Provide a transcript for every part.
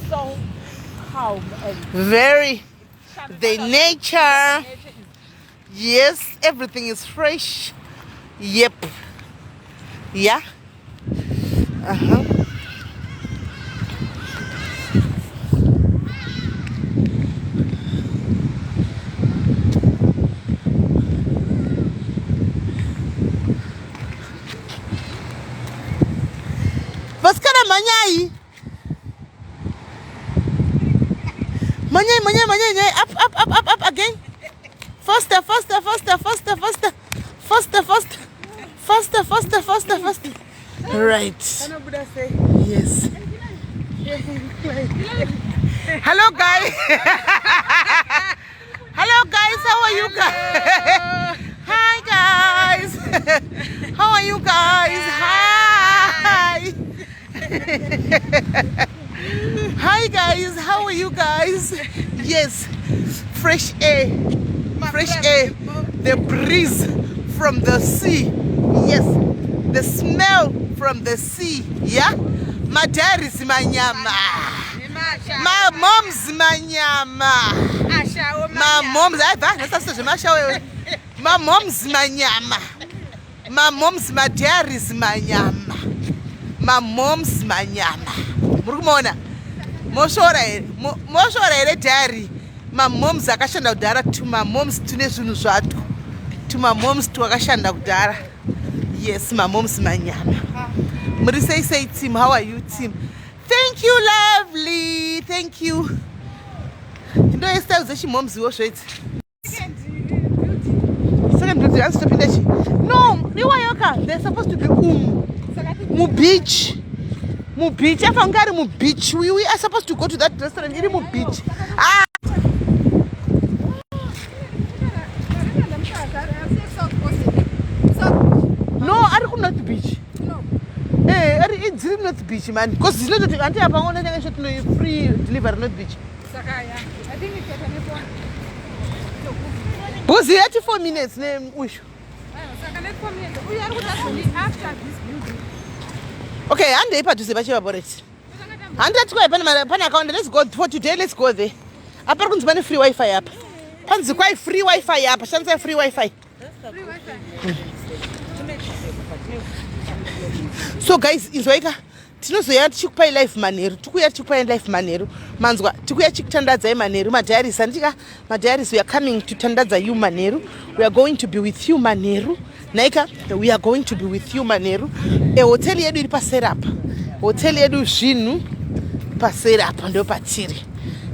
So calm and very the nature. Yes, everything is fresh. Yep. Yeah. Vaskana manyai. Manyai. Up again. Faster. Right. Yes. Hello guys. Hello guys, how are you guys? Hi guys. How are you guys? Hi. Hi guys, how are you guys? Yes, fresh air, the breeze from the sea. Yes, the smell from the sea. Yeah, my dad is my nyama, my mom's my nyama, my mom's my mom's my nyama, my mom's my dad is my nyama, my mom's my nyama. Murumona, moshora ere diary. My mom's akashanda kudara to my mom's tune zvinhu zvato. To my mom's to akashanda kudara. Yes, my mom's manyama. Muri say team, how are you team? Thank you lovely. Thank you. You know yesterday was actually mom's wash it. Second duty has to finish. No, they're supposed to be mu beach. Mu beach. If I'm going to beach, we are supposed to go to that restaurant in mu beach. Ah. No, I don't know the beach. No. Hey, it's not the beach, man. Because it's not the anti free delivery, not beach. Sakaya. I think it's at an one. Was it 84 minutes? Name wish. We are after this building. Okay, and they part to say about it. And let's go pan account. Let's go for today. Let's go there. Apart from free Wi-Fi up. Pan's quite free Wi-Fi up. Shansa free Wi-Fi. Free Wi-Fi. So guys, inzoika tinozoya tichikupai life manheru tikuya tichikupai life manheru manzwa tikuya tichikutandadza manheru madiaries andika madiaries we are coming to tandadza you manheru we are going to be with you manheru naika we are going to be with you manheru hotel yedu iri paserapa hotel yedu zvinhu paserapa ndo patiri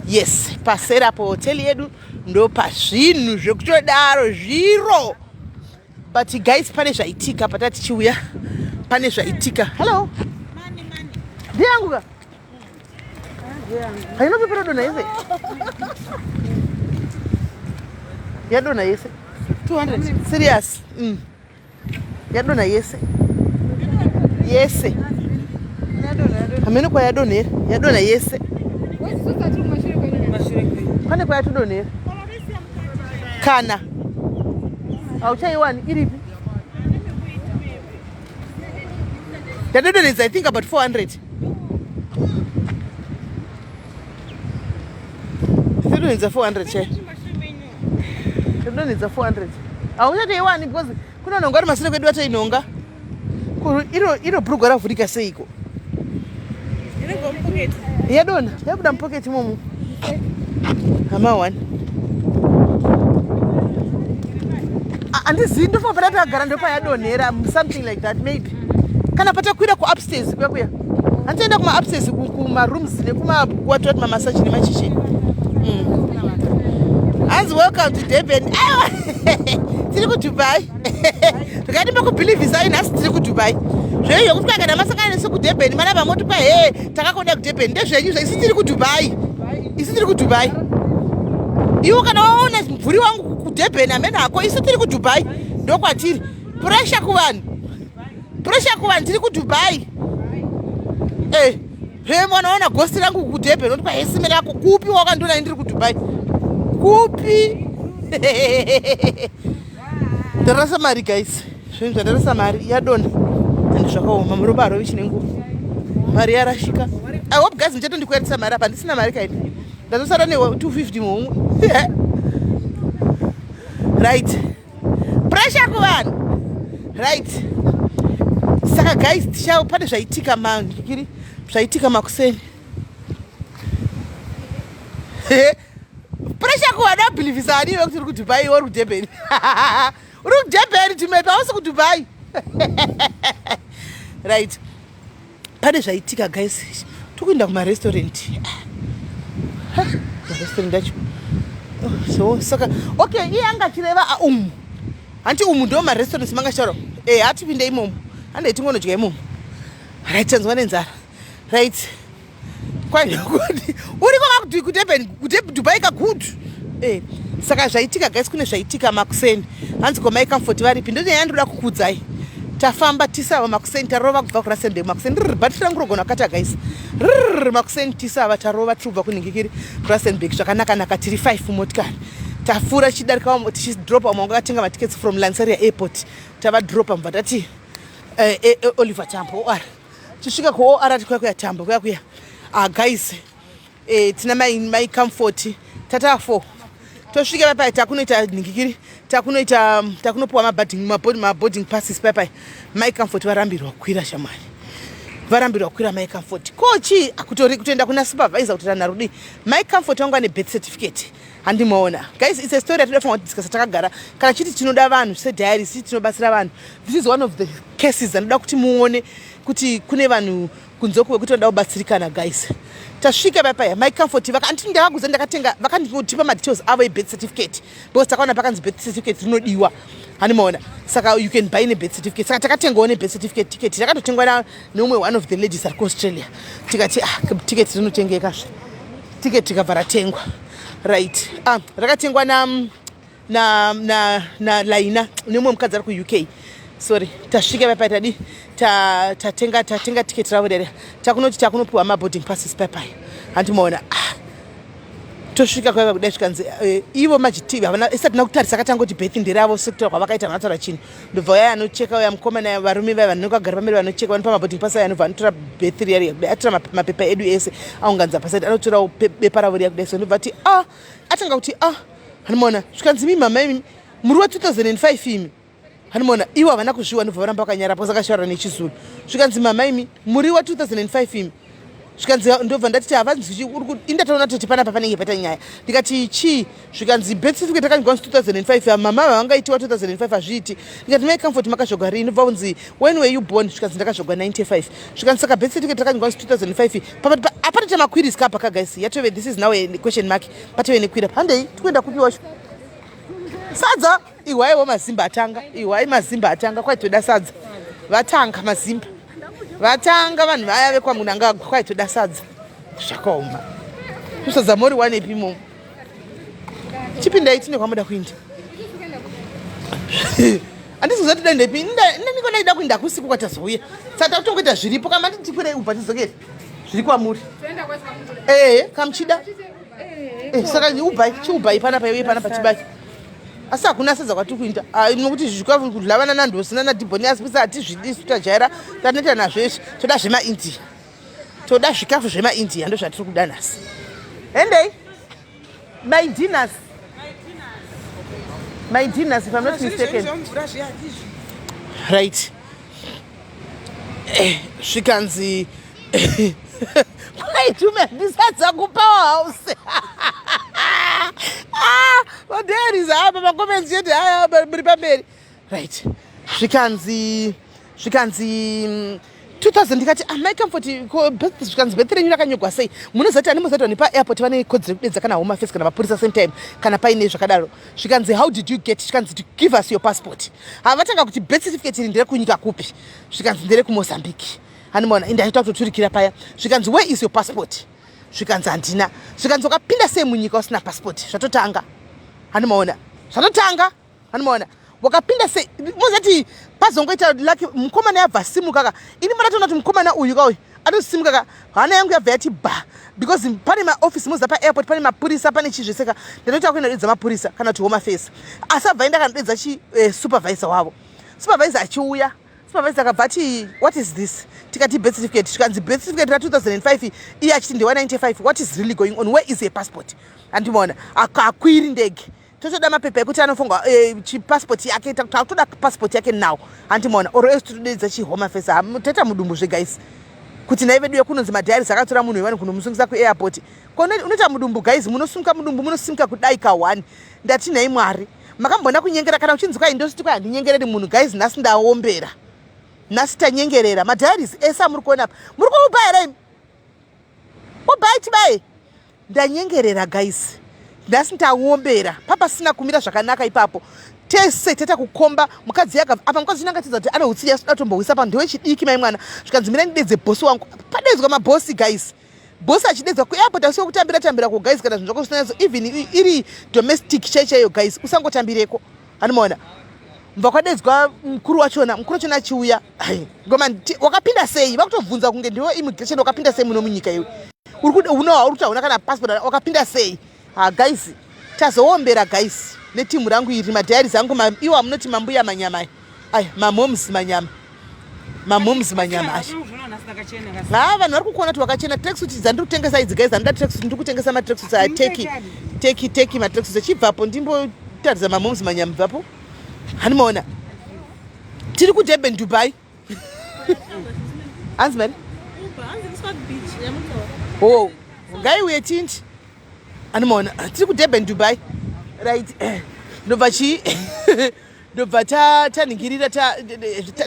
yes paserapa hotel yedu ndo pazvinhu zvekutodaro zviro but guys pane zvaitika patati chiuya pane zvaitika hello ndiangu ka haina pepero dona yese yadona yese 200 serious yadona yese amene kwa yadona yese pane kwa yatudonera kana auchaiwani iripi yadodoneza I think about 400 yadodoneza 400 che yadodoneza 400 auchaiwani because kuna nonga ari masina kwedu atainonga iro bhurugwa ravhurika seiko yadona yabuda mupoketi momo hama 1 andizivi ndofamba tatagara ndopayadonhera something like that maybe kana patakwira kuupstairs kuya handienda kuma-upstairs kumarooms nekumakwatoti mamasaji nemachichi hanzi welcome to Durban tiri kudubai ndikati makubhilivhisa inhasi tiri kudubai zveyo yokuti kwagana masangana nesu kuDurban mana vamoti kwa takakonda kuDurban ndezvenyuzva isi tiri kudubai iwo kana waona mvuri wangu kuDurban amene ako isi tiri kuDubai ndokwatiri pressure kuvanhu tiri kuDubai zvemwanaona gosti rangu kuDurban noti kwa SIS MELLY yako kupi wakandiona ndiri kuDubai kupi ndarasa mari guys zvinhu zvandarasa mari yadona and zvakaoma murobaro vichinenguva mari yarashika. I hope guys ndichatondikweresa mari apa ndisina mari kaidi. Ndazosara ne 250 muhumwe. Right. Pressure kuvanhu. Right. Saka guys tichao pane zvaitika mandikiri zvaitika makuseni. Pressure kuvanhu abhilivisa ani iwe kuti uri kuDubai uri kuDurban. Uri kuDurban timepa hausi kuDubai. Right. Pane zvaitika guys. Tukuenda kumarestaurant. Restaurant acho. So saka okay iye angachireva anti ndo marestaurant mangasharo. Hatipinde imomo. Ande tingonodya imomo. Right, tanzwa nenzara. Right. Kwani kuti uri kwaka kuDurban kuDubai kagudu. Saka zvaitika guys kune zvaitika makuseni. Hanzi ko my comfort varipi ndine yandoda kukudzai. Tafamba tisava makuseni tarova kubva kuRustenburg makuseni batira ngurogona kata guys. Makuseni tisava tarova trubva kuningikiri kuRustenburg zvakanaka naka tiri 5 motikari. Tafura chidarika tichidropa mwangu akatenga matickets from Lanseria airport. Tava dropa mvatati Oliver Tambo OR. Tisvika ku OR tikauya Tambo kuya. Guys tina my comfort tata 4. Tosvika papa takunoita ningikiri takunopuwa boarding passes papa my comfort varambirwa kukwira shamwari. Varambirwa kukwira my comfort. Kochi akutori kutoenda kuna supervisor kuti ranarudi my comfort wangu ane birth certificate. Handimaona. Guys, it's a story that we have to discuss takagara. Kana chiti tinoda vanhu se diary si tinobatsira vanhu. This is one of the cases anoda kuti muone kuti kune vanhu kunzoku wekutoda kubatsirikana guys. Tasvika papa my comfort vakanti ndakakuza ndakatenga vakandipa ma details avo birth certificate. Because takaona pakanzi birth certificate rinodiwa. Handimaona. Saka you can buy a birth certificate. Saka takatenga one birth certificate ticket. Takatotengwa nomwe one of the ladies at Australia. Tikati ticket rinotengeka. Ticket tikavara tengwa. Right. Rakatengwa na Laina nemwe mukadzi ari kuUK. Sorry. Tasvika papa tadi tatenga ticket ravo dere. Takunopuwa ma boarding passes papa. Handimaona. Tosvika kwava kudai zvikanzi ivo majitivi havana isati nakutarisa akatangoti birth nderavo sektora kwavakaita vanataura chinhu ndobva uya anocheka uya mukomana varume vaya vanokagara pamberi vanocheka vanopa mabhoding pass aya anobva anotora birth riya riya kudai atora mapepa edu ese aunganidza pasaidi anotorawo bepa ravo riya kudai so ndobva ati atanga kuti hanimona zvikanzi mimi mama imi muri wa 2005 imi hanimona ivo havana kuzviwa ndobva varamba vakanyarapo sakashaura nechizulu zvikanzi mama imi muri wa 2005 imi zvikanzi ndobva ndati havanzi indataona kuti panapa panenge pata nyaya ndikati chi zvikanzi birth certificate takanyigwa 2005 mama vangaitiwa 2005 hazviiti ndikati my comfort makazvogwa rini ndobva unzi when were you born zvikanzi ndakazvogwa 95 zvikanzi saka birth certificate takanyigwa 2005 apati chamakwirisi kapa kagaisi yatove this is now a question mark patove nekwira handei tikuenda kupiwacho sadza iwaiwo mazimba atanga iwai mazimba atanga kwaitoda sadza vatanga mazimba vatanga vanhu vaya vekwamunanga kwaitoda sadza zvakaoma kusadza mori wane pimo chipindai tine kwamuda kuinda handisi kuzati dande pi ndiniko ndaida kuinda kusiku kwatazouya saka kutongoita zviripo kama tikwirei ubva tizokeri zviri kwamuri kamuchida saka chiubai panapa iwe panapa chibaki asi hakuna sadza kwatiri kuinda nokuti zvikafu kudlavana nandosi nanadhibhoni asi pisa hatizvidisi tajaira tanoita nazveshe toda zvemaindia toda zvikafu zvemaindia ndo zvatiri kuda nhasi endei my dinners if I'm not mistaken right zvikanzi kwaitume ndisadza kupower house vadairies apa macomments yeti haya muri pamberi right zvikanzi 2000 ndikati my comfort zvikanzi birth renyu rakanyogwa sei munozati animozati vane paairport vane kodzero kudedza kana home affairs kana mapurisa same time kana paine zvakadaro zvikanzi how did you get zvikanzi to give us your passport havatanga kuti birth certificate iri ndere kunyika kupi zvikanzi ndere kuMozambique hanimona indaita kutoturikira paya zvikanzi where is your passport zvikanzi handina zvikanzi wakapinda sei munyika usina passport zvatotanga handimaona zvatotanga handimaona wakapinda sei mozati pazongoita like mukomana yabva simukaka ini maratoona kuti mukomana uyu kauyu atosisimukaka hana yangu yabva yati ba because pane maofisi moza paairport pane mapurisa pane chizveseka ndinoita kuenda kudedza mapurisa kana kuti home affairs asi abva enda kanodedza supervisor wavo supervisor achiuya supervisor akabva ati what is this tikati birth certificate tikanzi birth certificate ra2005 iye achiti ndewa 95 what is really going on where is your passport andimona akakwiri ndege totoda mapepa ekuti anofunga chipassport yake takutoda passport yake now andimona oro esitudedza chihome affairs teta mudumbu guys kuti naive diwe kunonzi madhairi akatora munhu wevani kunomusungisa kuairport kone unoita mudumbu guys munosunga mudumbu munosimika kudai ka 1 ndati nhai mwari makambona kunyengera kana uchinzi kwai ndositi kwai handinyengereri munhu guys nhasi ndaombera nhasi tanyengerera madhairis esa muri kuona apa muri kuupa here ubai tibai ndanyengerera guys nhasi ndaombera papasina kumira zvakanaka ipapo tese teta kukomba mukadzi yaka apa mukadzi nangatidza kuti ana utsi yasuda tombohwisa pa ndewe chidiki mai mwana zvikanzi mina ndidedze bosi wangu padedzwa mabosi guys bosi achidedzwa kuairport asiwo kutambira ku guys kana zvinhu zvakusinazo even iri domestic chaiyo guys usangotambireko anomaona mva kwadedzwa mukuru wachona achiuya ngoma wakapinda sei vakutobvunza kunge ndiwe immigration wakapinda sei muno munyika iwe uri kutauna kana passport wakapinda sei guys tazoombera guys netimu rangu iri madhairis angu iwo amunoti mambuya manyama ai mamoms manyama vanhu vari kukuona kuti wakachena tracksuit dzandiri kutengesa idzi guys handida tracksuit ndiri kutengesa matracksuit ateki matracksuit achibvapo ndimbotaridza mamoms manyama bvapo hanimaona tiri kuDurban Dubai hanzi mari ngaiuye tindi hanimaona tiri kuDurban Dubai right ndobva tanhingirira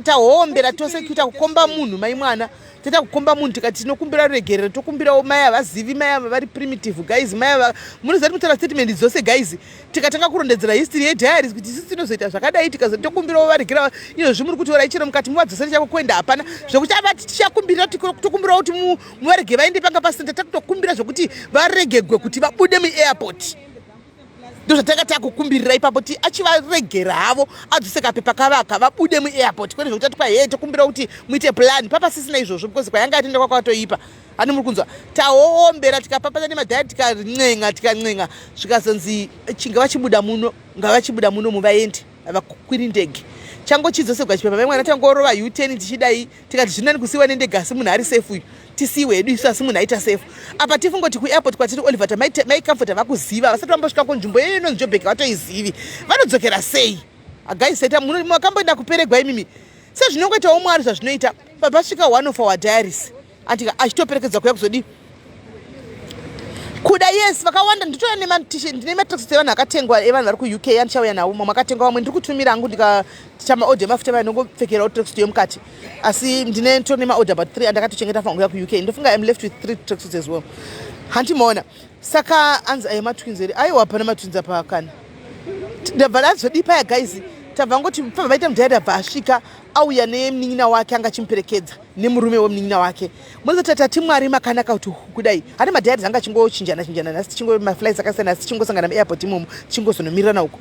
tahombera tose kuita kukomba munhu mai mwana tata kukomba munhu tikati tinokumbira ruregerero tokumbirawo mai havazivi mai ava vari primitive guys mai ava munoziva kutaura statement dzose guys tikatanga kurondedzera history yedhairis kuti isi tinozoita zvakadai tikazoti tokumbirawo varegera izvozvi muri kutora ichero mukati muvadzoseri chako kuenda hapana zvokuti avati tichakumbira tokumbirawo kuti muvarege vaende panga pasenta takutokumbira zvokuti varegegwe kuti vabude muairport ndozvatanga takukumbirira ipapo ti achivaregera havo adzose kapepa kavaka vabude muairport kwete zvokuti ati kwahe tokumbira kuti muite plan papasisina izvozvo because kwayanga atenda kwakatoipa ani muri kunzwa taoombera tikapapata nemadhari tikan'enga zvikazonzi ngavachibuda muno muvaende havakwiri ndege chango chidzosegwa chipepa vamwana tangorova U10 tichidai tikati zvinani kusiyiwa nendege asi munhu ari safe uyu tisiwe hedu isu asi munhu aita safe apa tifungoti kuairport kwatiri Oliver tamaikamfota vakuziva vasati vambosvika kunzvimbo iyo inonzi Joburg vatoizivi vanodzokera sei guys seta munhu makamboenda kuperegwa imimi sezvinongoitawo mwari zvazvinoita papasvika one of our diaries atika achitoperekedza kuya kuzodi kuda yes vakawanda nditoya ndine matracksuit evanhu akatengwa evanhu vari kuUK andichauya nawo mamwe akatengwa vamwe ndiri kutumira hangu ndikachamaorder mafuta vai ndongopfekerawo tracksuit yomukati asi ndine tone maorder about 3 andakatochengeta fangu ya kuUK ndofunga I'm left with 3 tracksuits as well handimaona saka anzi ayo matwins eri aiwa pana matwins apa kana ndabva ndazodipa ya guys tabva ngoti pabva vaita mudhari abva asvika auya nemunin'ina wake anga achimuperekedza nemurume wemunin'ina wake munozotata timwari makanaka kuti kudai hati madhari anga achingochinjana nasi tichingo maflights akasiyana asi tichingosangana muairport imomo tichingozonomirana uko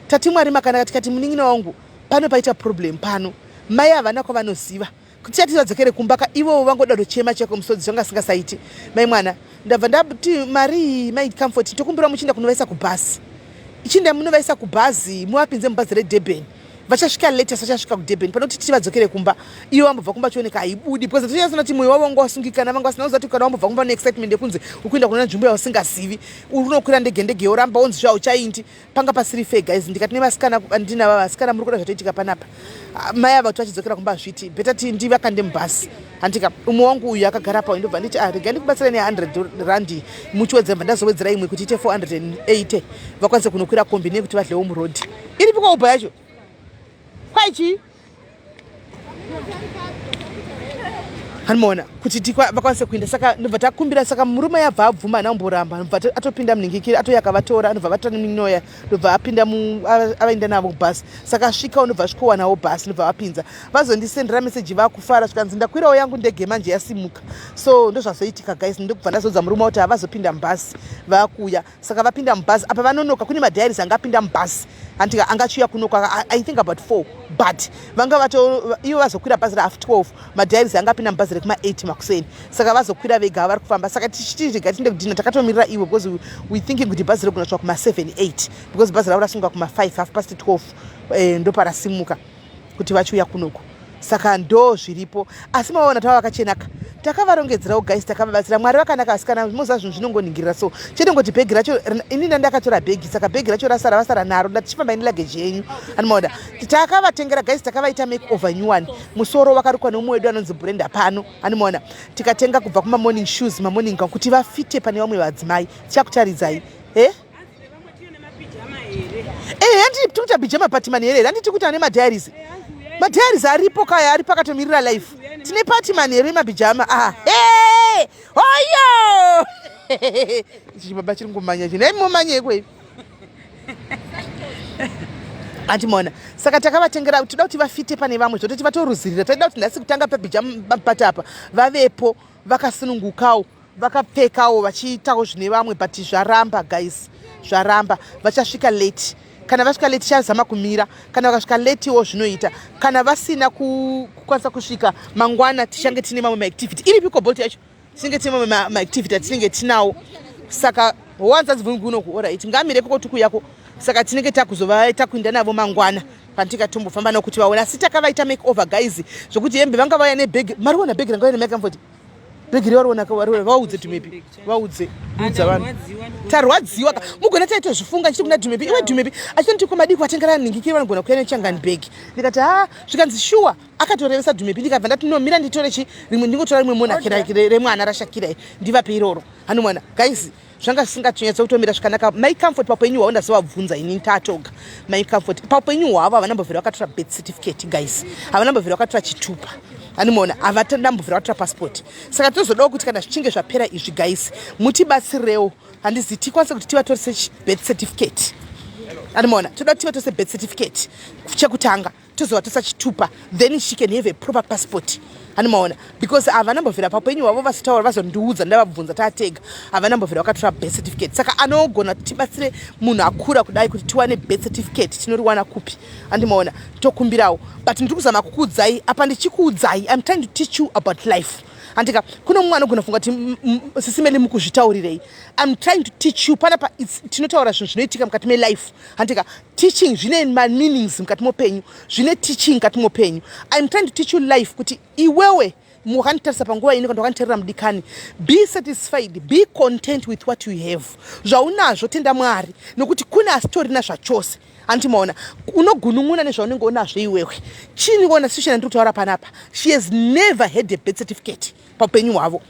tatimwari makanaka tikati munin'ina wangu pano paita problem pano mai havana kwavanoziva kuti chati vadzokere kumbaka ivo vangoda kutochema cheko musodzi zvanga singasaiti mai mwana ndabva ndati mari mai comfort tokumbira muchinda kunovaisa kubhasi ichinda munovaisa kubhazi muvapinze mubhazi reDurban vachasvika latest vachasvika kuDurban panoti titi vadzokere kumba ivo vambobva kumba chioneka haibudi because tichasina kuti mwoyo wavo wanga wasungikana vanga vasina kuzati kana wambobva kumba neexcitement yekunzi ukuenda kuna nzvimbo yausingazivi unokwira ndege yoramba unzi zvauchaindi panga pasiri fair guys ndikati nevasikana ndinava vasikana muri kuda zvatoitika panapa mai ava kuti vachidzokera kumba zviti beta ti ndivakande mubhasi handika umwe wangu uyu akagara pa ndobva nditi rega ndikubatsira ne100 rand muchiwedza bva ndazowedzera imwe kuti ite 480 vakwanise kunokwira kombi nekuti vadlewo murodhi iri piko ubha yacho kwaichi hanimona kuti vakwanise kuenda saka ndobva takumbira saka murume yabva abvuma naamboramba ndobva atopinda munhingikiri atoya akavatora ndobva vatora neminoya ndobva apinda avaenda navo bhasi saka asvikawo ndobva asvikowa bhasi ndobva vapinza vazondisendera meseji vakufara zvikanzi ndakwirawo yangu ndege manje yasimuka so ndozvazoitika guys ndokubva ndazodza murume kuti havazopinda mubhasi vakuya saka vapinda mubhasi apa vanonoka kune madhairis anga apinda mubhasi andika angachiuya kunoka I think about 4 but vanga ivo vazokwira bhazi ra12 madhairis anga apinda mubhazi rekuma8 makuseni saka vazokwira vega vari kufamba saka tichirega tinde kudhina takatomirira ivo because we thinking kuti bhazi regona kusvika kuma7-8 because bhazi ravo rasunga kuma5 half past 12 ndoparasimuka kuti vachiuya kunoko saka ndo zviripo asi maona tava vakachenaka takavarongedzerawo guys takavabatsira mwari vakanaka asikana moza zvinhu zvinongoningirira so chete ngoti bhegi racho inini ndakatora bhegi saka bhegi racho rasara vasara naro ndatichifamba nelageji yenyu anomaoda takavatengera guys takavaita make over new one musoro wakarukwa nomumwe wedu anonzi Brenda pano anomaona tikatenga kubva kumamorning shoes mamorning gown kuti vafite pane vamwe vadzimai tichakutaridzai handiti tikuita bijama patimani here handiti kuti ane madhiaries aripo kaya ari pakatomirira life tine patimani here mabijama oyo chibaba chiri ngomanya chino mumanye kwei andimona saka takavatengera toda kuti vafite pane vamwe zvototi vatoruzirira taida kuti nhasi kutanga pabijama patapa vavepo vakasunungukawo vakapfekawo vachiitawo zvine vamwe but zvaramba guys zvaramba vachasvika late kana vasvika late chazama kumira kana vakasvika latewo zvinoita kana vasina kukwanisa kusvika mangwana tichange tine mamwe maactivity iri piko bolt yacho tinenge tine mamwe maactivity atinenge tinawo saka wanza dzivungunoku alright ngamire piko tuku yako saka tinenge takuzova takuinda navo mangwana pandikatombofamba nokuti vaona asi takavaita make over guys zvokuti hembe vanga vauya nebhegi mariona bhegi ranga ine makamfoti bhegi riwariona vaudze tumepi vaudze udza vanhu tarwadziwa mugona taitozvifunga chiti kuna dhumepi iwe dhumepi achitoti komadiki watengera ningikiri vanogona kuya nechangani bhegi ndikati zvikanzi shuwa akatorevesa dhumepi ndikabva ndati nomira nditore rimwe ndingotora rimwe monakira remwana rashakira ndivape iroro hanomwana guys zvanga zvisingachonyatsa kutomira zvakanaka my comfort papenyu hwavo ndazovabvunza ini tatoga my comfort papenyu hwavo havanambovhera vakatora birth certificate guys havanambovhera vakatora chitupa animona havatandambovhera vakatora passport saka tozodawo kuti kana zvichinge zvapera izvi guys mutibatsirewo handizi tikwanise kuti tivatorise birth certificate animona toda kuti tivatose birth certificate chekutanga tozovatosa chitupa then she can have a proper passport animaona because havanambovhera papenyu hwavo vasitaura vazondiudza ndavabvunza tatega havanambovhera vakatora birth certificate saka anogona kuti tibatsire munhu akura kudai kuti tiwane birth certificate tinoriwana kupi andimaona tokumbirawo but ndiri kuzama kukuudzai apa ndichikuudzai I'm trying to teach you about life andika kuno mumwe anogona funga kuti SIS MELLY mukuzvitaurirei I'm trying to teach you panapa tinotaura zvinhu zvinoitika mukati melife andika teaching zvine meanings mukati mopenyu zvine teaching mukati mopenyu I'm trying to teach you life kuti iwewe mukanditarisa panguva ino kana wakanditarira mudikani be satisfied be content with what you have zvaunazvo tenda mwari nokuti kuna asitorina zvachose antimaona unogunun'una nezvaunenge unazvo iwewe chini kuona situation ndiri kutaura panapa she has never had a birth certificate paupenyu hwavo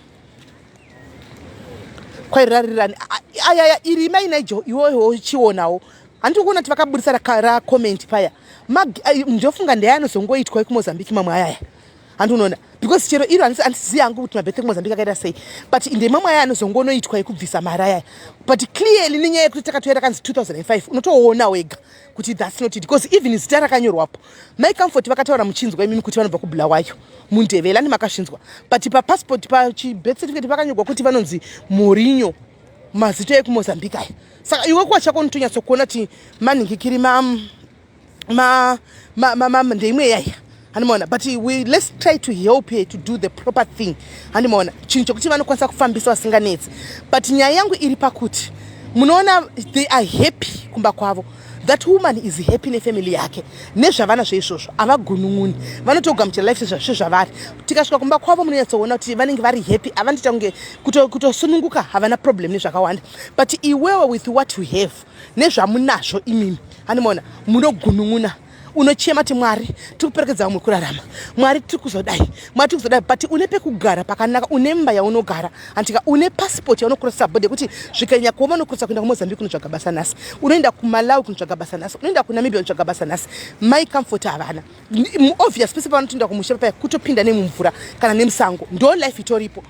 kwairarirani ayaya iri mainaijo iwowo uchionawo handiri kuona kuti vakabudisa rakomenti paya ndofunga ndeyanozongoitwa kumozambiki mamwe ayaya handi unoona because chero iro handisizivi hangu kuti mabirthday kumozambiki akaita sei but ndemamwe aya anozongonoitwa ekubvisa mari ayaya but clearly nenyaya yekuti takatoera kanzi 2005 unotoona wega kuti that's not it because even zita rakanyorwapo my comfort vakataura muchinzwa imimi kuti vanobva kubulawayo mundevela nemakashinzwa but papassport pachibirth certificate vakanyorwa kuti vanonzi Mourinho mazita ekumozambiki aya saka iwe kwachako unotonyatsokuona kuti maningikiri ndeimwe yaya hanimona but let's try to help her to do the proper thing hanimona chinhu chokuti vanokwanisa kufambisa vasinganetsi but nyaya yangu iri pakuti munoona they are happy kumba kwavo that woman is happy nefamily yake nezvavana zveizvozvo havagunun'uni vanotogamuchira life zvazvo zvavari tikasvika kumba kwavo munonyatsoona kuti vanenge vari happy havandiita kunge kutosununguka havana problem nezvakawanda but iwewe with what you have nezvamunazvo imimi hanimona munogunun'una unochema kuti mwari tikuperekedza vamwe kurarama mwari tiri kuzodai but une pekugara pakanaka une mba yaunogara andika une passport yaunokurisa bhodhi yekuti zvikanyanya kuoma unokurisa kuenda kumozambiki kunotsvaga basa nhasi unoenda kumalawi kunotsvaga basa nhasi unoenda kunamibia kunotsvaga basa nhasi my comfort havana obvious pese pavanotoenda kumusha paya kutopinda nemumvura kana nemusango ndo life itoripo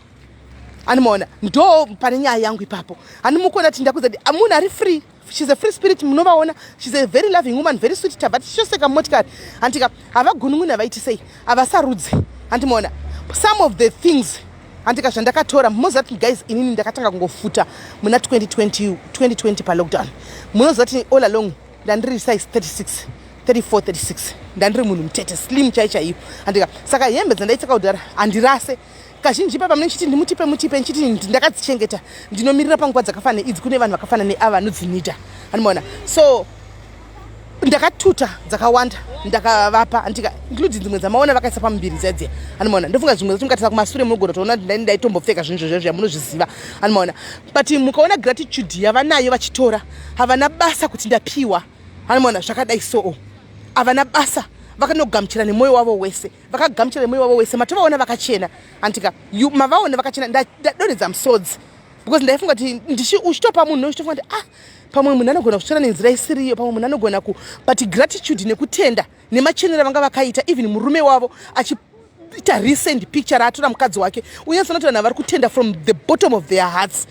animaona ndo pane nyaya yangu ipapo handimukuona kuti ndakuzati munhu ari free. She's a free spirit munovaona she's a very loving woman very sweet but shoseka motikari andika havagunun'una vaiti sei havasarudze andimaona some of the andika zvandakatora muzati guys inini ndakatanga kungofuta muna 2020 palockdown munozati all along ndandiri size 34-36 ndandiri munhu mutete slim chaichaiyo andika saka hembe dzandaitsaka kudhara handirase kazhinji papa munechiti ndimutipe nchiti ndakadzichengeta ndinomirira panguva dzakafana idzi kune vanhu vakafana neava vanodzinita animaona so ndakatuta dzakawanda ndakavapa andika including dzimwe dzamaona vakaisa pambiri dzedze anomaona ndofunga zvimwe zvatingatisa kumasure munogona toona ndaitombopfeka zvinhu zvezvo munozviziva anomaona but mukaona gratitude yavanayo vachitora havana basa kuti ndapiwa anomaona zvakadai so havana basa vakanogamuchira nemwoyo wavo wese vakagamuchira nemwoyo wavo wese matovaona vakachena andika mavaona vakachena ndadoredza musodzi because ndaifunga kuti uchitopa munhu uchitofunga kuti pamwe munhu anogona kutora nenzira isiriyo pamwe munhu anogona but gratitude nekutenda nemachenera vanga vakaita even murume wavo achiita recent picture raatora mukadzi wake unyatsoona vanhu vari kutenda from the bottom of their hearts,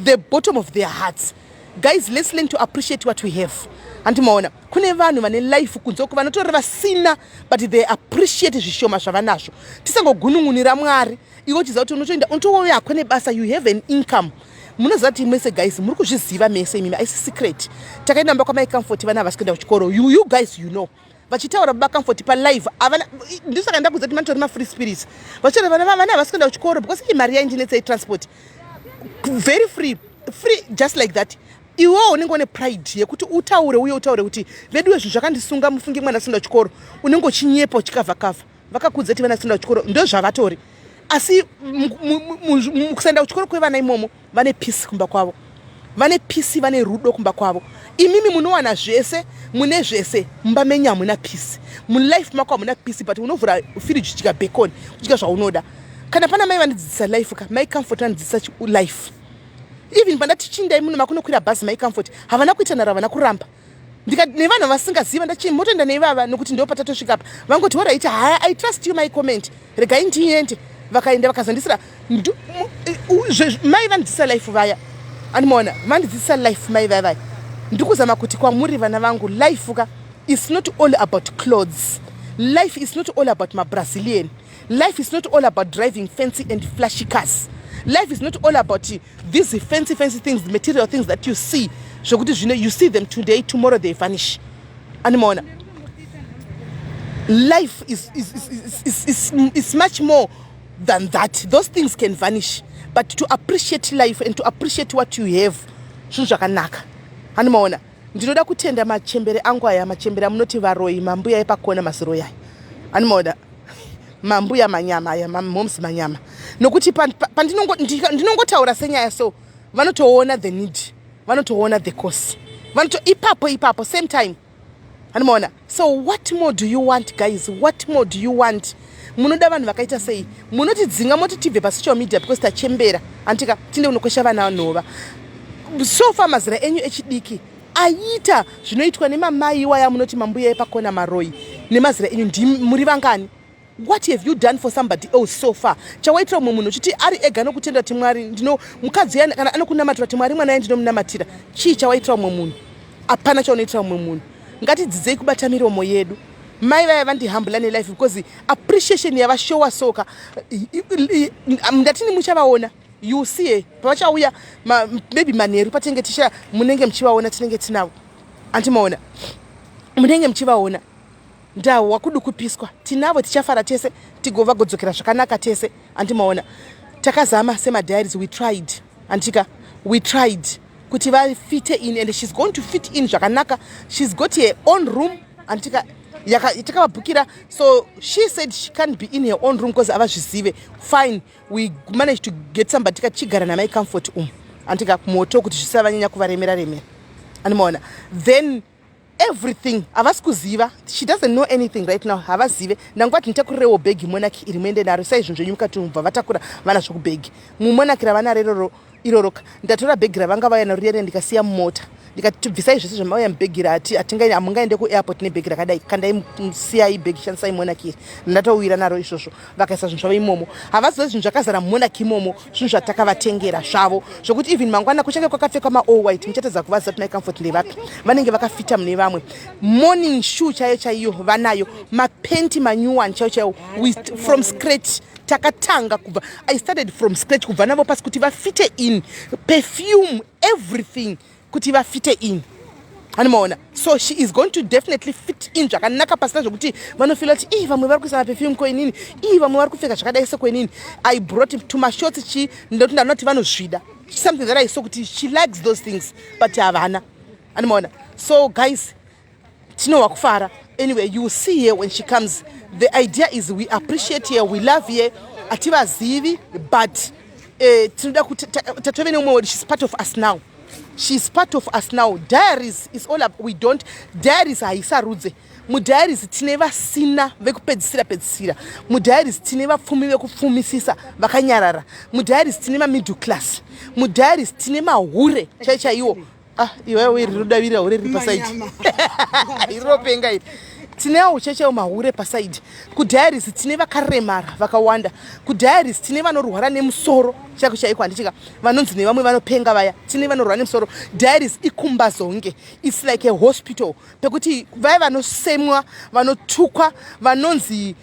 the bottom of their hearts. Guys, let's learn to appreciate what we have. Antimaona kune vanhu vane life kunzoko vanotori vasina but they appreciate zvishoma zvavanazvo tisangogunungunira mwari iwo chiza kuti unotoenda unotoya kune basa you have an income munoziva kuti mese guys muri kuzviziva mese imimi aisi secret takaenda mba kwamai comfort vana vasikuenda kuchikoro you guys you know vachitaura baba comfort pa live avana ndisaka ndakuudza kuti manitori ma-free spirits vachitaura vana vasikuenda kuchikoro because imari yaindinetsei transport very free just like that. Iwo unenge une pride yekuti utaure uye utaure kuti vedu zvinhu zvakandisunga mufungi mwana asina chikoro unenge uchinyepa uchikavha vakakudza kuti vana asina chikoro ndo zvavatori asi mukusaenda kuchikoro kwevana imomo vane peace kumba kwavo vane peace vane rudo kumba kwavo imimi munowana zvese mune zvese mumba menyu hamuna peace mulife mako hamuna peace but unovhura fridge uchidya bacon uchidya zvaunoda kana pana mai vanodzidzisa life ka mai comfort vanodzidzisa life even pandati chindai munhu makunokwira bhazi mai comfort havana kuita naro havana kuramba nevanhu vasingaziva ndachimotoenda neivava nokuti ndo patatosvika apa vangoti waraiti haya I trust you my comment regai ndiende vakaenda vakazandisira mai vanodzidzisa life vaya animaona vandidzidzisa life mai vaya ndikuzama kuti kwamuri vana vangu life ka is not all about clothes. Life is not all about my Brazilian. Life is not all about driving fancy and flashy cars. Life is not all about these fancy things, material things that you see. So you see them today, tomorrow they vanish. Animona. Life is much more than that. Those things can vanish. But to appreciate life and to appreciate what you have, zvakanaka. Animona. Ndinoda kutenda machembere angu aya machembere amunoti varoi mambuya epakona maziroya. Animona. Mambuya manyama aya momsi manyama. Nokuti ndinongotaura senyaya so vanotoona the need, vanotoona the cost, ipapo same time. Animona. So what more do you want, guys? What more do you want? Munoda vanhu vakaita sei munotidzinga moti tibve pasocial media because tachembera antika tinde unokwesha vana vanova so far mazira enyu echidiki aita zvinoitwa nemamai waya munoti mambuya epakona maroi nemazira enyu muri vangani. What have you done for somebody else so far? Chawaitira mumwe munhu chiti ari ega nokutenda kuti Mwari ndino mukadzi yana kana anokunamatira kuti Mwari mwana ndinomunamatira chii chawaitira mumwe munhu? Apana chaunoitira mumwe munhu. Ngatidzidzei kubata miromo yedu. Mai vaya vandihambula nelife because appreciation yavashowa soka ndatini muchavaona you see pavachauya maybe manheru patenge tisha munenge muchivaona tinenge tinavo antimaona munenge muchivaona ndau wakudu kupiswa tinavo tichafara tese tigova godzokera zvakanaka tese antimaona takazama semadiaries we tried kuti vafite in and she's going to fit in zvakanaka. She's got her own room antika takavabhukira so she said she can't be in her own room because avazvizive. Fine, we managed to get somebody tikachigara namai comfort antika moto kuti zvisavanyanya kuvaremera animaona. Then everything havasi kuziva, she doesn't know anything right now, havazive ndangwati nditakurewo bhegi monaki iri muende naro sai zvinhu zvenyu mukatibva vatakura vana zvokubhegi mumonakira vana iroroka ndatora bhegi ravanga vaya naruyere ndikasiya mumota ndikati bvisai zvese zvamauya mubhegi rati hamungaende kuairport nebhegi rakadai kandai musiyai bhegi shandisai monaki ndatowira naro izvozvo vakaisa zvinhu zvavo imomo havazive zvinhu zvakazara mumonaki imomo zvinhu zvatakavatengera zvavo zvokuti even mangwana kuchange kwakapfekwa ma-all white muchatedza kuvaziva kuti comfort ndevapi vanenge vakafita mune vamwe. Morning shoe chaiyo vanayo, mapenti manyuwani chaiyo from scratch takatanga kubva. I started from scratch kubva navo pasi kuti vafite in perfume everything kuti vafite in animaona. So she is going to definitely fit in zvakanaka pasina zvokuti vanofila kuti vamwe vari kuisa maperfume koinini vamwe vari kupfeka zvakadai sekoinini. I brought him to my shorts ndoti ndanoti vanozvida something that I saw kuti she likes those things but havana animaona. So guys, tino wakufara. Anyway, you will see her when she comes. The idea is we appreciate her, we love her, ativa zivi, but she's part of us now. She's part of us now. Diaries is all up. We don't. Diaries are isarudze. Mudiaries tineva sina vekupedzisira. Mudiaries tineva fumi vekufumisisa vakanyarara. Mudiaries tinema middle class. Mudiaries tinema hure. Chacha iwo. Iwe rirudavira hure ripasaidi. Iropenga iri. Tineva ucheche mahure pasaidi. Kudiaries tineva karemara vakawanda. Kudiaries tineva norwara nemusoro. Chako chaiko andichika vanonzi nevamwe vanopenga vaya tine vanorwa nemusoro. Diaries ikumba zonge. It's like a hospital pekuti vaya vanosemwa vanotukwa vanonzi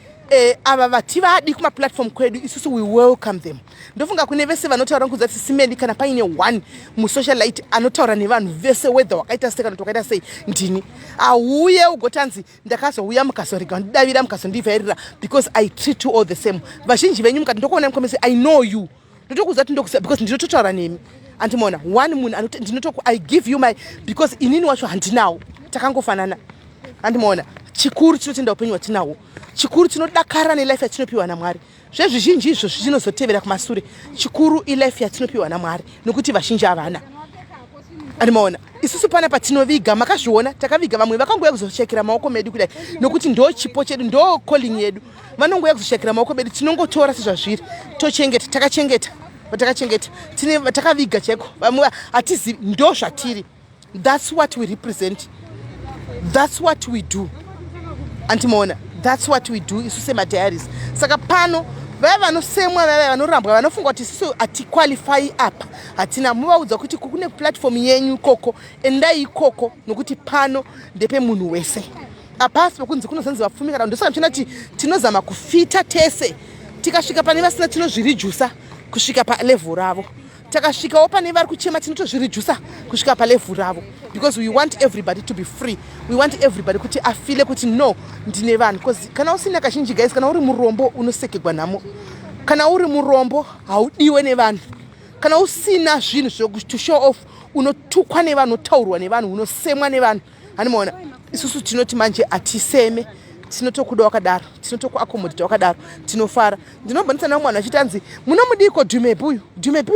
ava vati vadi kumaplatform kwedu isusu we welcome them. Ndofunga kune vese vanotaura kudza kuti simendi kana paine one musocialite anotaura nevanhu vese whether wakaita sei kana wakaita sei ndini auye ugotanzi ndakazouya mukazorega ndidavira mukazondivhairira because I treat you all the same. Vazhinji venyu mukati ndokuona mukomese I know you ndotokuza kuti ndokusa because ndinototaura nemi andimona one munhu ndinotoku I give you my because inini wacho handinawo takangofanana andimona chikuru chinotenda upenyu watinawo chikuru chinodakara nelife yatinopiwa naMwari zvezvizhinji izvo zvinozotevera kumasure chikuru ilife yatinopiwa naMwari nokuti vazhinji havana andimona isusu pana patinoviga makazviona takaviga vamwe vakangouya kuzoshekera maoko medu kudai nokuti ndo chipo chedu ndo calling yedu vanongouya kuzoshekera maoko medu tinongotora sezvazviri tochengeta takachengeta tine takaviga cheko vamwe hatizivi ndo zvatiri. That's what we represent. That's what we do. Antimona, that's what we do. Isu sema diaries. Saka pano, vaya vanosemwa vaya vanorambwa vanofunga kuti isusu ati qualify up. Atina muvaudza kuti kune platform yenyu koko, endai koko nokuti pano ndepe munhu wese. Apasi pokunzi kunozanzi vapfumi kana ndosaka mchinati tinozama kufita tese. Tikasvika pane vasina tinozvirijusa kusvika pa level ravo. Takasvikawo pane vari kuchema tinotozvirijusa kusvika pa level ravo because we want everybody to be free. We want everybody kuti afile kuti no ndine vanhu because kana usina kazhinji guys kana uri murombo unosekegwa namo. Kana uri murombo haudiwe nevanhu. Kana usina zvinhu to show off unotukwa nevanhu unotaurwa nevanhu unosemwa nevanhu. Hanimona isusu tinoti manje atiseme tinotokuda wakadaro tinotokuaccommodate wakadaro tinofara. Ndinobonisa na mwana achitanzi munomudiko Dumebu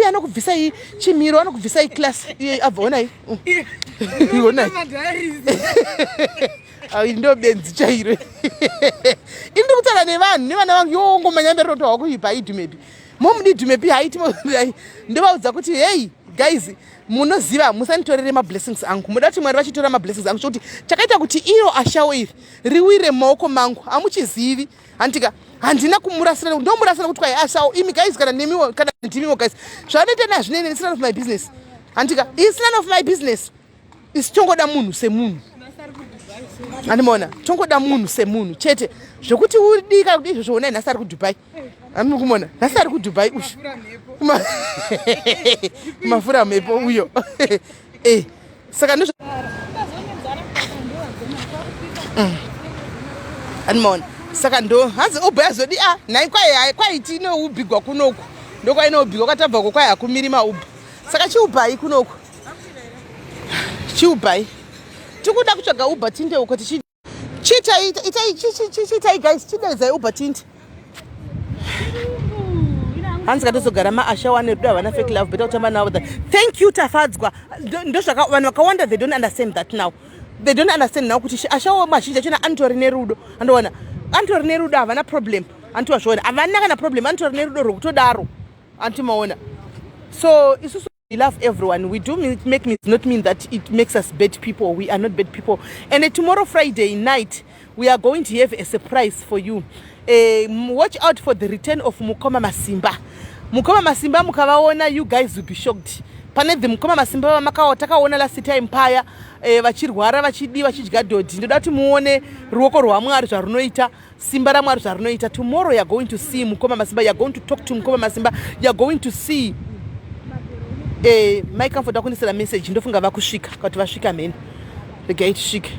anokubvisa iyi chimiro anokubvisa iyi class abvona iyi iona iyi ndo benzi chairo indi kutaura nevana vangu yongo manyamberero wakuipa iyi Dumebu momudi Dumebu haiti ndovaudza kuti hey guys munoziva musanitorere mablessings angu muda kuti Mwari vachitora mablessings angu kuti chakaita kuti iro ashawo iri riwire maoko mangu hamuchizivi handika handina kumurasira ndomurasira kuti kwai ashawo imi guys kana nemiwo kana ndimiwo guys zvanoita nazvinene it's none of my business handika it's none of my business isitongoda munhu semunhu andimona tongoda munhu semunhu chete zvokuti udika kuti izvo zvoona nhasi ari kuDubai anokumona nhasi ari kuDubai usho mafura mepo uyo saka ndizvo andimona saka ndo hanzi Uber yazodi nhai kwai tinoubhigwa kunoku ndokwainoubhigwa kwatabva kwai hakumiri maUber saka chiubai kunoku chiubai tikuda kutsvaga Uber tinde uko chitai guys chidedzai Uber tinde hanzi katozogara maashawa nerudo havana fake love beta kutamba navo that thank you tafadzwa ndozvaka vanhu vakawanda they don't understand that now they don't understand now kuti ashawa mazhinji achona anotori nerudo andoona anotori nerudo havana problem antiwazviona havana kana problem anotori nerudo rwokutodaro antimaona so isusu we love everyone. We do make me not mean that it makes us bad people. We are not bad people. And tomorrow Friday night we are going to have a surprise for you. Watch out for the return of Mukoma Masimba. Mukoma Masimba mukavaona, you guys will be shocked. Pane the Mukoma Masimba takaona last time paya vachirwara vachidi vachidya dhodhi. Ndoda kuti muone ruoko rwaMwari zvarunoita, simba raMwari zvarunoita. Tomorrow you are going to see Mukoma Masimba. You are going to talk to Mukoma Masimba. You are going to see my comfort akunisira message ndofunga vakusvika kuti vasvika meni regai tisvika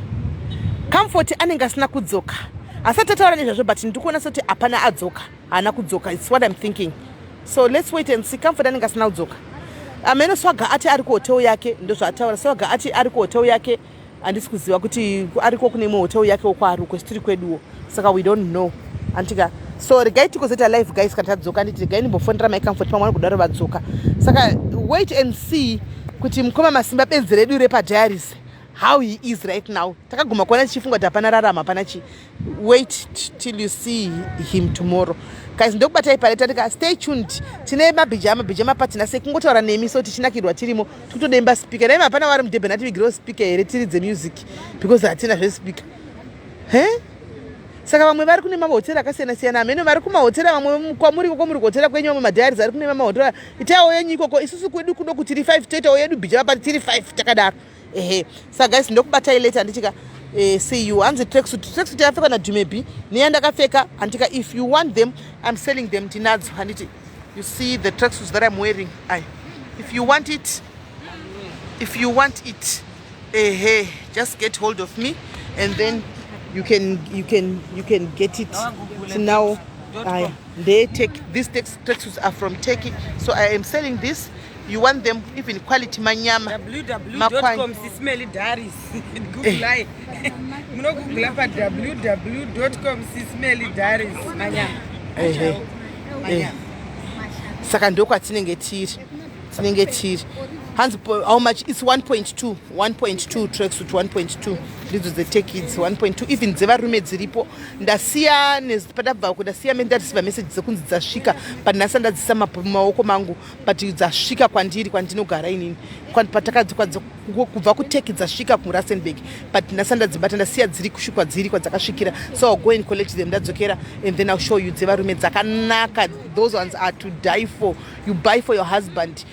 comfort anenge asina kudzoka asati ataura nezvazvo but ndikuona soti hapana adzoka haana kudzoka it's what I'm thinking so let's wait and see. Comfort anenge asina kudzoka amene swaga ati ari kuhotel yake ndozvaataura swaga ati ari kuhotel yake handisi kuziva kuti ariko kune imwe hotel yake uko ari uko tiri kweduwo saka we don't know antika so regai tikozoita live guys kana tadzoka nditi regai nimbofonera mycomfort pamwe kudaro vadzoka saka wait and see kuti mukoma masimba benzi redu repadiaries how he is right now takaguma kuona tichifunga kuti hapana rarama hapana chi wait till you see him tomorrow guys ndokubatai pale tatika stay tuned tine mabhijama patina sekungotaura nemi so tichinakirwa tirimo tikutodemba speaker naime hapana wari mudhebhe nativigirawo speaker here tiri dzemusic because hatina zvespeaker saka vamwe vari kune mahotera akasiyana-siyana amene vari kumahotera vamwe kwamuri muri kuhotera kwenyu vamwe madhiaries ari kune mahotera itawo yenyu ikoko isusu kwedu kuno kuti tiri 5 toitawo yedu bhijama pati tiri 5 takadaro saka guys ndokubatai later ndichika see you hanzi tracksuit yakapfekwa naDumebi neyandakapfeka handika if you want them I'm selling them tinadzo handiti you see the tracksuits that I'm wearing if you want it just get hold of me and then you can get it now. They take these tracksuits are from Turkey, so I am selling this. You want them even quality manyama. www.com/sismellydaris. Google Google www.com/sismellydaris manyama. Saka ndoko tinenge tiri hands how much it's 1.2 tracksuit 1.2 ndidzo dzetech it's 1.2 even dzevarume dziripo ndasiya nezipadabva kudasiya mendasiva message dzekunzi dzasvika but nhasi ndadzisa maoko mangu but dzasvika kwandinogara inini kubva kutech dzasvika kuRustenburg but nhasi ndadzibata ndasiya dziri kusvikwa dziri kwadzakasvikira so I'll go and collect them ndadzokera and then I'll show you dzevarume dzakanaka. Those ones are to die for. You buy for your husband.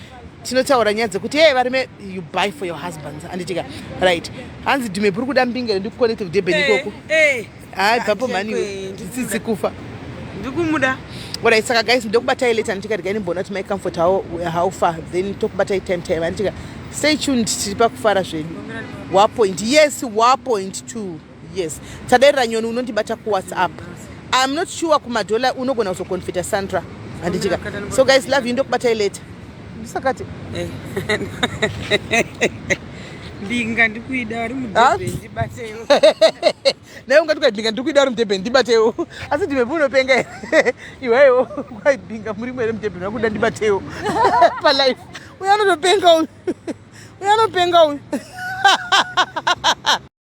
Tinotaura nyaya dzekuti varume you buy for your husbands anditika right hanzi Dumebi uri kuda mbinge ndikuconnect kudhebheni ikoko bvapo mhani ndisisi kufa ndikumuda alright saka guys ndokubatai later anditika regai nimbona kuti mycomfort how far then tokubatai time anditika stay tuned tiri pakufara zvedu 1.2 yes tadairira nyoni unondibata kuWhatsApp I'm not sure kumadhola unogona kuzokonfita Sandra anditika so guys love you ndokubatai later sakati ndinga ndikuida ari mudhebhe ndibatewo naye ungati ndinga ndikuida ari mudhebhe ndibatewo asi Dumebi unopenga iwewo kwaidinga muri mwere mudhebhe nakuda ndibatewo palife uyanotopenga uyu